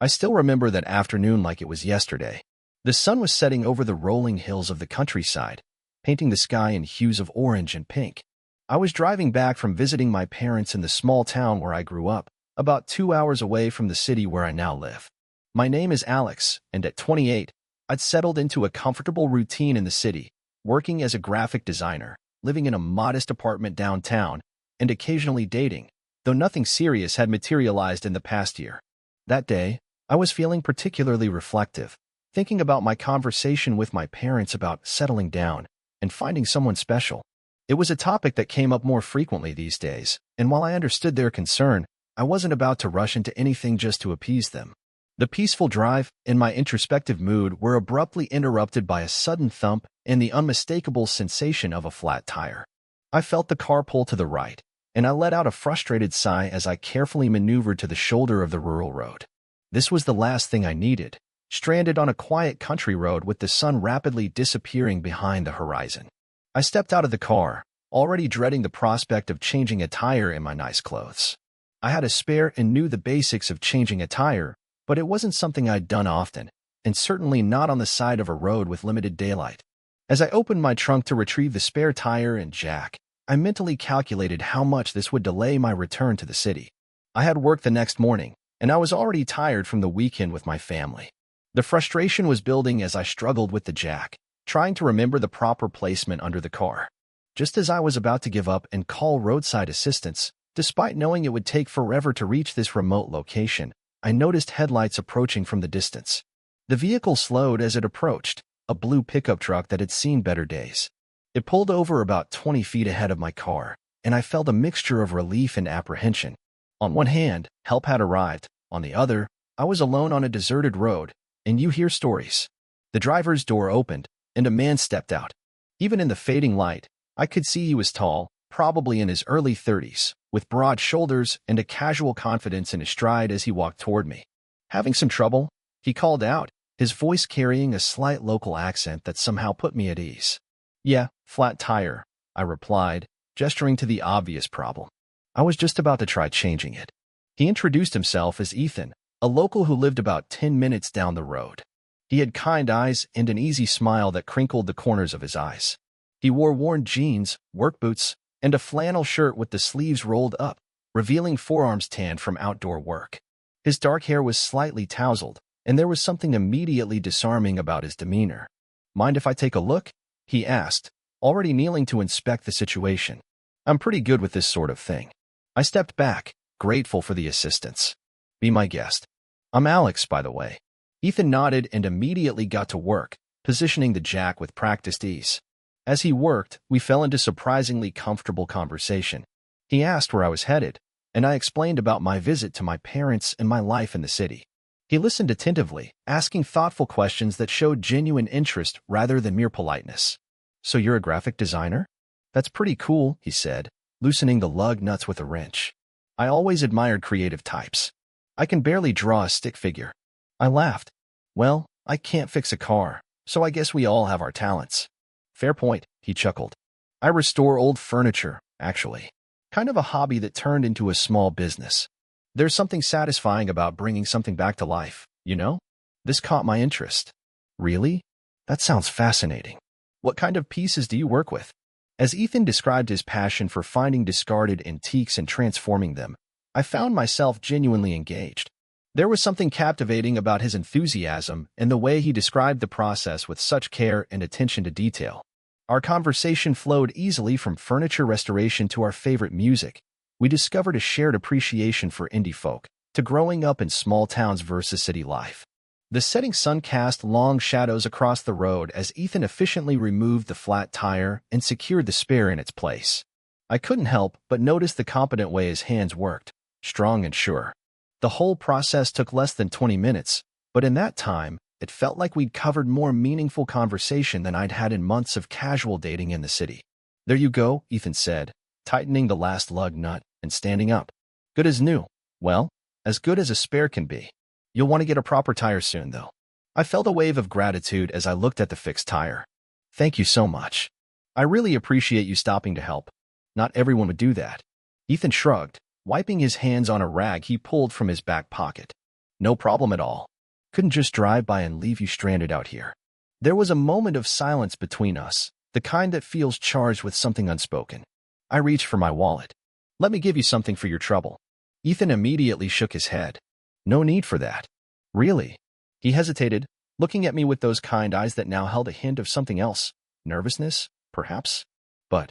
I still remember that afternoon like it was yesterday. The sun was setting over the rolling hills of the countryside, painting the sky in hues of orange and pink. I was driving back from visiting my parents in the small town where I grew up, about 2 hours away from the city where I now live. My name is Alex, and at 28, I'd settled into a comfortable routine in the city, working as a graphic designer, living in a modest apartment downtown, and occasionally dating, though nothing serious had materialized in the past year. That day, I was feeling particularly reflective, thinking about my conversation with my parents about settling down and finding someone special. It was a topic that came up more frequently these days, and while I understood their concern, I wasn't about to rush into anything just to appease them. The peaceful drive and my introspective mood were abruptly interrupted by a sudden thump and the unmistakable sensation of a flat tire. I felt the car pull to the right, and I let out a frustrated sigh as I carefully maneuvered to the shoulder of the rural road. This was the last thing I needed, stranded on a quiet country road with the sun rapidly disappearing behind the horizon. I stepped out of the car, already dreading the prospect of changing a tire in my nice clothes. I had a spare and knew the basics of changing a tire, but it wasn't something I'd done often, and certainly not on the side of a road with limited daylight. As I opened my trunk to retrieve the spare tire and jack, I mentally calculated how much this would delay my return to the city. I had work the next morning, and I was already tired from the weekend with my family. The frustration was building as I struggled with the jack, trying to remember the proper placement under the car. Just as I was about to give up and call roadside assistance, despite knowing it would take forever to reach this remote location, I noticed headlights approaching from the distance. The vehicle slowed as it approached, a blue pickup truck that had seen better days. It pulled over about 20 feet ahead of my car, and I felt a mixture of relief and apprehension. On one hand, help had arrived. On the other, I was alone on a deserted road, and you hear stories. The driver's door opened, and a man stepped out. Even in the fading light, I could see he was tall, probably in his early 30s, with broad shoulders and a casual confidence in his stride as he walked toward me. "Having some trouble?" he called out, his voice carrying a slight local accent that somehow put me at ease. "Yeah, flat tire," I replied, gesturing to the obvious problem. I was just about to try changing it. He introduced himself as Ethan, a local who lived about 10 minutes down the road. He had kind eyes and an easy smile that crinkled the corners of his eyes. He wore worn jeans, work boots, and a flannel shirt with the sleeves rolled up, revealing forearms tanned from outdoor work. His dark hair was slightly tousled, and there was something immediately disarming about his demeanor. "Mind if I take a look?" he asked, already kneeling to inspect the situation. "I'm pretty good with this sort of thing." I stepped back, grateful for the assistance. "Be my guest. I'm Alex, by the way." Ethan nodded and immediately got to work, positioning the jack with practiced ease. As he worked, we fell into surprisingly comfortable conversation. He asked where I was headed, and I explained about my visit to my parents and my life in the city. He listened attentively, asking thoughtful questions that showed genuine interest rather than mere politeness. "So you're a graphic designer? That's pretty cool," he said, loosening the lug nuts with a wrench. "I always admired creative types. I can barely draw a stick figure." I laughed. "Well, I can't fix a car, so I guess we all have our talents." "Fair point," he chuckled. "I restore old furniture, actually. Kind of a hobby that turned into a small business. There's something satisfying about bringing something back to life, you know?" This caught my interest. "Really? That sounds fascinating. What kind of pieces do you work with?" As Ethan described his passion for finding discarded antiques and transforming them, I found myself genuinely engaged. There was something captivating about his enthusiasm and the way he described the process with such care and attention to detail. Our conversation flowed easily from furniture restoration to our favorite music. We discovered a shared appreciation for indie folk, to growing up in small towns versus city life. The setting sun cast long shadows across the road as Ethan efficiently removed the flat tire and secured the spare in its place. I couldn't help but notice the competent way his hands worked, strong and sure. The whole process took less than 20 minutes, but in that time, it felt like we'd covered more meaningful conversation than I'd had in months of casual dating in the city. "There you go," Ethan said, tightening the last lug nut and standing up. "Good as new. Well, as good as a spare can be. You'll want to get a proper tire soon, though." I felt a wave of gratitude as I looked at the fixed tire. "Thank you so much. I really appreciate you stopping to help. Not everyone would do that." Ethan shrugged, wiping his hands on a rag he pulled from his back pocket. No problem at all. Couldn't just drive by and leave you stranded out here. There was a moment of silence between us, the kind that feels charged with something unspoken. I reached for my wallet. Let me give you something for your trouble. Ethan immediately shook his head. No need for that. Really? He hesitated, looking at me with those kind eyes that now held a hint of something else. Nervousness, perhaps? But,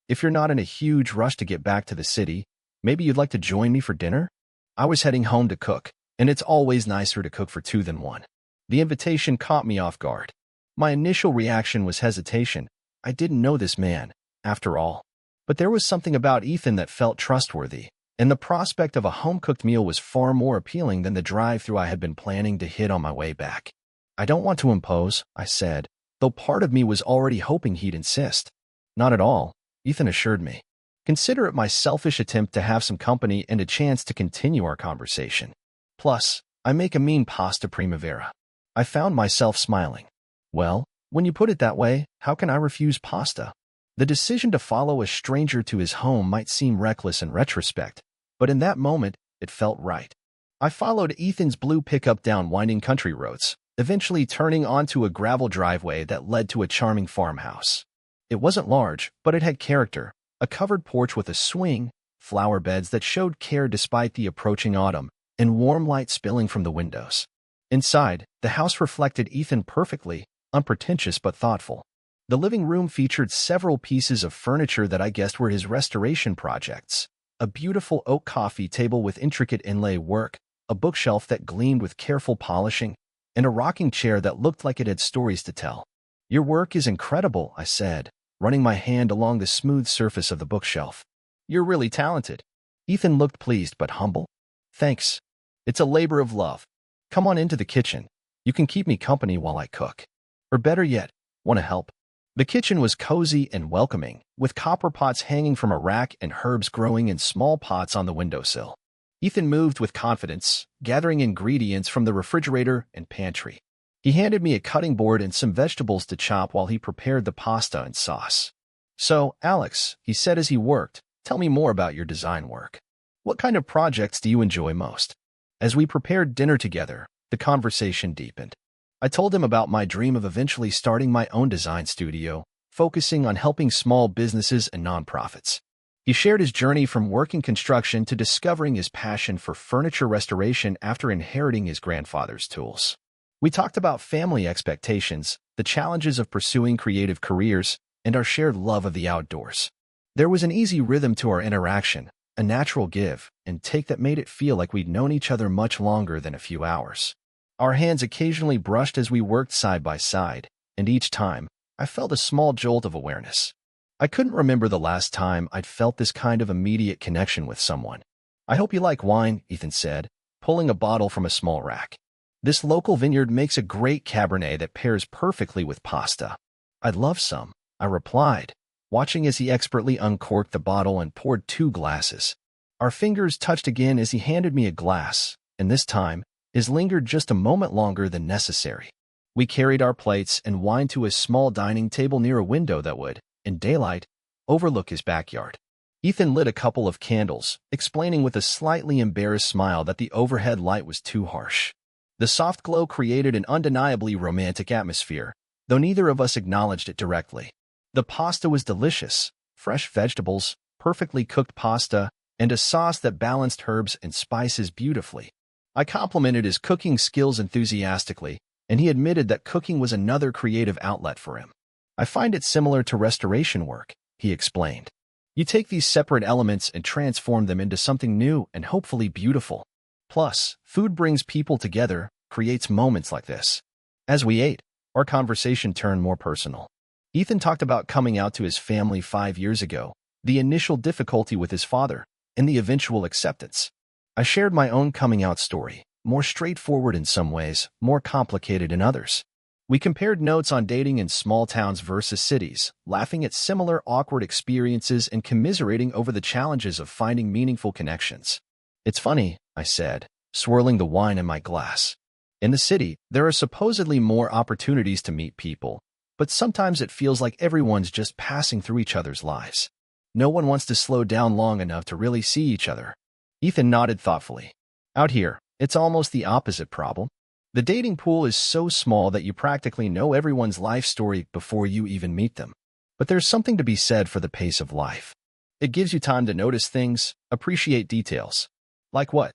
if you're not in a huge rush to get back to the city, maybe you'd like to join me for dinner? I was heading home to cook, and it's always nicer to cook for two than one. The invitation caught me off guard. My initial reaction was hesitation. I didn't know this man, after all. But there was something about Ethan that felt trustworthy, and the prospect of a home-cooked meal was far more appealing than the drive-thru I had been planning to hit on my way back. I don't want to impose, I said, though part of me was already hoping he'd insist. Not at all, Ethan assured me. Consider it my selfish attempt to have some company and a chance to continue our conversation. Plus, I make a mean pasta primavera. I found myself smiling. Well, when you put it that way, how can I refuse pasta? The decision to follow a stranger to his home might seem reckless in retrospect, but in that moment, it felt right. I followed Ethan's blue pickup down winding country roads, eventually turning onto a gravel driveway that led to a charming farmhouse. It wasn't large, but it had character, a covered porch with a swing, flower beds that showed care despite the approaching autumn, and warm light spilling from the windows. Inside, the house reflected Ethan perfectly, unpretentious but thoughtful. The living room featured several pieces of furniture that I guessed were his restoration projects. A beautiful oak coffee table with intricate inlay work, a bookshelf that gleamed with careful polishing, and a rocking chair that looked like it had stories to tell. Your work is incredible, I said, running my hand along the smooth surface of the bookshelf. You're really talented. Ethan looked pleased but humble. Thanks. It's a labor of love. Come on into the kitchen. You can keep me company while I cook. Or better yet, want to help? The kitchen was cozy and welcoming, with copper pots hanging from a rack and herbs growing in small pots on the windowsill. Ethan moved with confidence, gathering ingredients from the refrigerator and pantry. He handed me a cutting board and some vegetables to chop while he prepared the pasta and sauce. So, Alex, he said as he worked, tell me more about your design work. What kind of projects do you enjoy most? As we prepared dinner together, the conversation deepened. I told him about my dream of eventually starting my own design studio, focusing on helping small businesses and nonprofits. He shared his journey from working construction to discovering his passion for furniture restoration after inheriting his grandfather's tools. We talked about family expectations, the challenges of pursuing creative careers, and our shared love of the outdoors. There was an easy rhythm to our interaction, a natural give and take that made it feel like we'd known each other much longer than a few hours. Our hands occasionally brushed as we worked side by side, and each time, I felt a small jolt of awareness. I couldn't remember the last time I'd felt this kind of immediate connection with someone. I hope you like wine, Ethan said, pulling a bottle from a small rack. This local vineyard makes a great Cabernet that pairs perfectly with pasta. I'd love some, I replied, watching as he expertly uncorked the bottle and poured 2 glasses. Our fingers touched again as he handed me a glass, and this time, his lingered just a moment longer than necessary. We carried our plates and wine to a small dining table near a window that would, in daylight, overlook his backyard. Ethan lit a couple of candles, explaining with a slightly embarrassed smile that the overhead light was too harsh. The soft glow created an undeniably romantic atmosphere, though neither of us acknowledged it directly. The pasta was delicious, fresh vegetables, perfectly cooked pasta, and a sauce that balanced herbs and spices beautifully. I complimented his cooking skills enthusiastically, and he admitted that cooking was another creative outlet for him. I find it similar to restoration work, he explained. You take these separate elements and transform them into something new and hopefully beautiful. Plus, food brings people together, creates moments like this. As we ate, our conversation turned more personal. Ethan talked about coming out to his family 5 years ago, the initial difficulty with his father, and the eventual acceptance. I shared my own coming out story, more straightforward in some ways, more complicated in others. We compared notes on dating in small towns versus cities, laughing at similar awkward experiences and commiserating over the challenges of finding meaningful connections. It's funny, I said, swirling the wine in my glass. In the city, there are supposedly more opportunities to meet people, but sometimes it feels like everyone's just passing through each other's lives. No one wants to slow down long enough to really see each other. Ethan nodded thoughtfully. Out here, It's almost the opposite problem. The dating pool is so small that you practically know everyone's life story before you even meet them. But there's something to be said for the pace of life. It gives you time to notice things, appreciate details. Like what?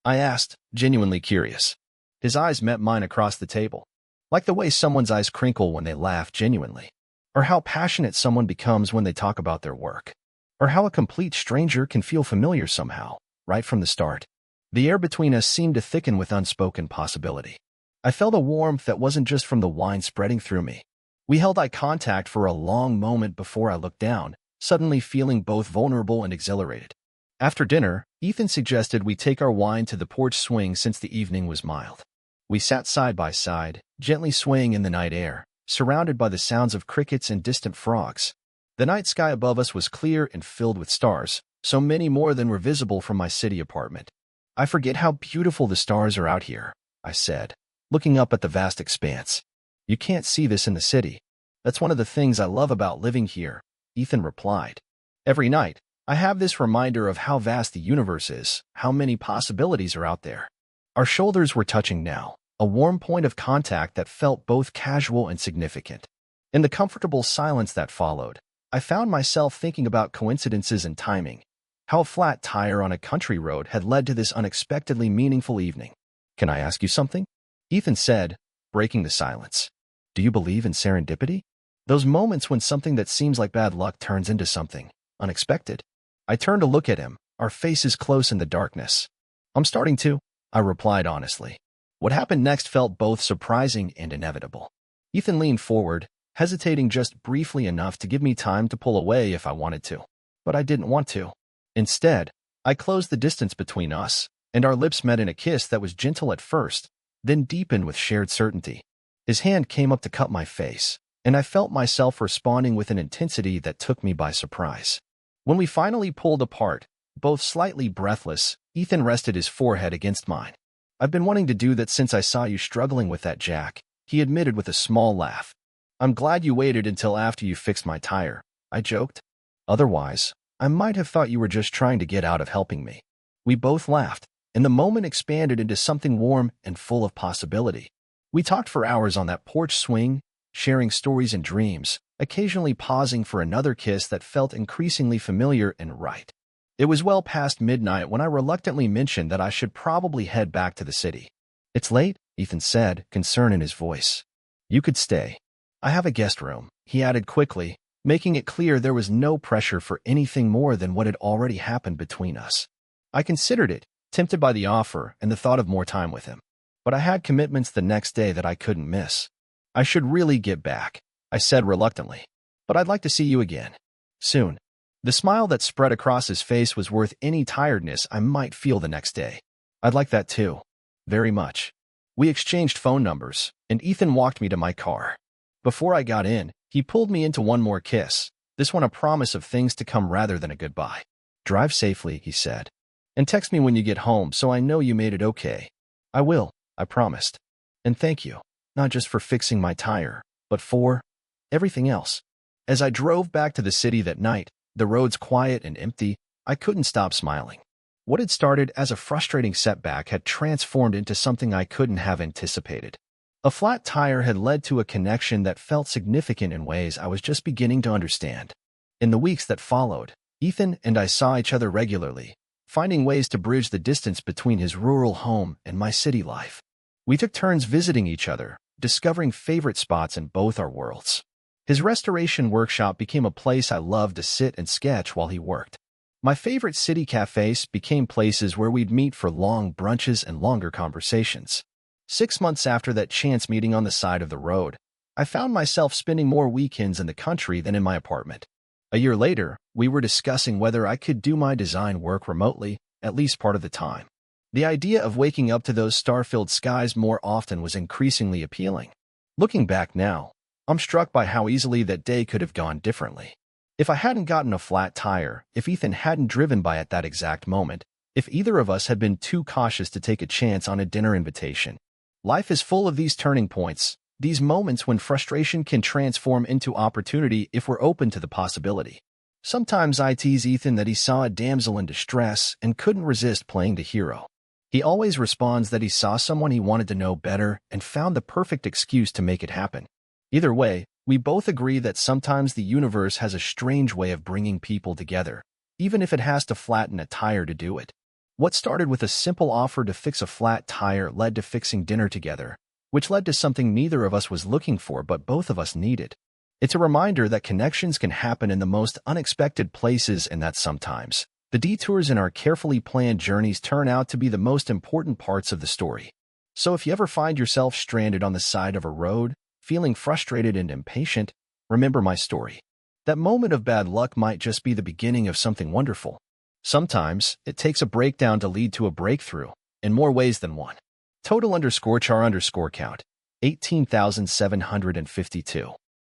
I asked, genuinely curious. His eyes met mine across the table. Like the way someone's eyes crinkle when they laugh genuinely. Or how passionate someone becomes when they talk about their work. Or how a complete stranger can feel familiar somehow, right from the start. The air between us seemed to thicken with unspoken possibility. I felt a warmth that wasn't just from the wine spreading through me. We held eye contact for a long moment before I looked down, suddenly feeling both vulnerable and exhilarated. After dinner, Ethan suggested we take our wine to the porch swing since the evening was mild. We sat side by side, gently swaying in the night air, surrounded by the sounds of crickets and distant frogs. The night sky above us was clear and filled with stars, so many more than were visible from my city apartment. I forget how beautiful the stars are out here, I said, looking up at the vast expanse. You can't see this in the city. That's one of the things I love about living here, Ethan replied. Every night, I have this reminder of how vast the universe is, how many possibilities are out there. Our shoulders were touching now, a warm point of contact that felt both casual and significant. In the comfortable silence that followed, I found myself thinking about coincidences and timing, how a flat tire on a country road had led to this unexpectedly meaningful evening. Can I ask you something? Ethan said, breaking the silence. Do you believe in serendipity? Those moments when something that seems like bad luck turns into something unexpected. I turned to look at him, our faces close in the darkness. I'm starting to, I replied honestly. What happened next felt both surprising and inevitable. Ethan leaned forward, hesitating just briefly enough to give me time to pull away if I wanted to. But I didn't want to. Instead, I closed the distance between us, and our lips met in a kiss that was gentle at first, then deepened with shared certainty. His hand came up to cup my face, and I felt myself responding with an intensity that took me by surprise. When we finally pulled apart, both slightly breathless, Ethan rested his forehead against mine. I've been wanting to do that since I saw you struggling with that, Jack, he admitted with a small laugh. I'm glad you waited until after you fixed my tire, I joked. Otherwise, I might have thought you were just trying to get out of helping me. We both laughed, and the moment expanded into something warm and full of possibility. We talked for hours on that porch swing, sharing stories and dreams, occasionally pausing for another kiss that felt increasingly familiar and right. It was well past midnight when I reluctantly mentioned that I should probably head back to the city. It's late, Ethan said, concern in his voice. You could stay. I have a guest room, he added quickly, making it clear there was no pressure for anything more than what had already happened between us. I considered it, tempted by the offer and the thought of more time with him. But I had commitments the next day that I couldn't miss. I should really get back, I said reluctantly. But I'd like to see you again. Soon. The smile that spread across his face was worth any tiredness I might feel the next day. I'd like that too. Very much. We exchanged phone numbers, and Ethan walked me to my car. Before I got in, he pulled me into one more kiss, this one a promise of things to come rather than a goodbye. Drive safely, he said. And text me when you get home so I know you made it okay. I will, I promised. And thank you, not just for fixing my tire, but for everything else. As I drove back to the city that night, the roads quiet and empty, I couldn't stop smiling. What had started as a frustrating setback had transformed into something I couldn't have anticipated. A flat tire had led to a connection that felt significant in ways I was just beginning to understand. In the weeks that followed, Ethan and I saw each other regularly, finding ways to bridge the distance between his rural home and my city life. We took turns visiting each other, discovering favorite spots in both our worlds. His restoration workshop became a place I loved to sit and sketch while he worked. My favorite city cafes became places where we'd meet for long brunches and longer conversations. 6 months after that chance meeting on the side of the road, I found myself spending more weekends in the country than in my apartment. A year later, we were discussing whether I could do my design work remotely, at least part of the time. The idea of waking up to those star-filled skies more often was increasingly appealing. Looking back now, I'm struck by how easily that day could have gone differently. If I hadn't gotten a flat tire, if Ethan hadn't driven by at that exact moment, if either of us had been too cautious to take a chance on a dinner invitation. Life is full of these turning points, these moments when frustration can transform into opportunity if we're open to the possibility. Sometimes I tease Ethan that he saw a damsel in distress and couldn't resist playing the hero. He always responds that he saw someone he wanted to know better and found the perfect excuse to make it happen. Either way, we both agree that sometimes the universe has a strange way of bringing people together, even if it has to flatten a tire to do it. What started with a simple offer to fix a flat tire led to fixing dinner together, which led to something neither of us was looking for but both of us needed. It's a reminder that connections can happen in the most unexpected places and that sometimes the detours in our carefully planned journeys turn out to be the most important parts of the story. So if you ever find yourself stranded on the side of a road, feeling frustrated and impatient, remember my story. That moment of bad luck might just be the beginning of something wonderful. Sometimes, it takes a breakdown to lead to a breakthrough, in more ways than one. Total_char_count, 18,752.